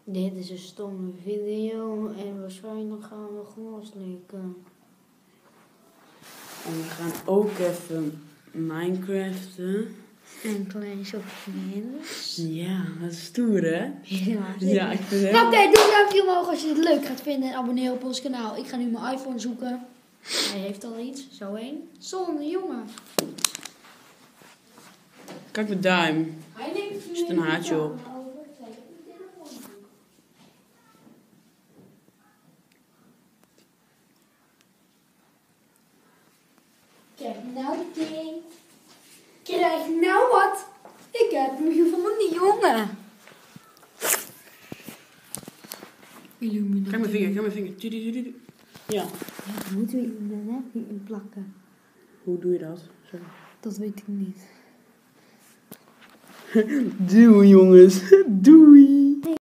Dit is een stomme video en waarschijnlijk gaan we glas likken. En we gaan ook even Minecraften. En Clash of Clans. Ja, dat is stoer, hè? Ja, ik vind het Oké, doe een duimpje omhoog als je het leuk gaat vinden en abonneer op ons kanaal. Ik ga nu mijn iPhone zoeken. Hij heeft al iets, zo één. Zonde, jongen. Kijk mijn duim. Hij neemt Er zit een haartje op. Kijk nou dit ding. Krijg nou wat. Ik heb hem gevonden, jongen. Kijk mijn vinger. Ja. Ja, moeten we in plakken? Hoe doe je dat? Zo. Dat weet ik niet. Doei jongens. Doei.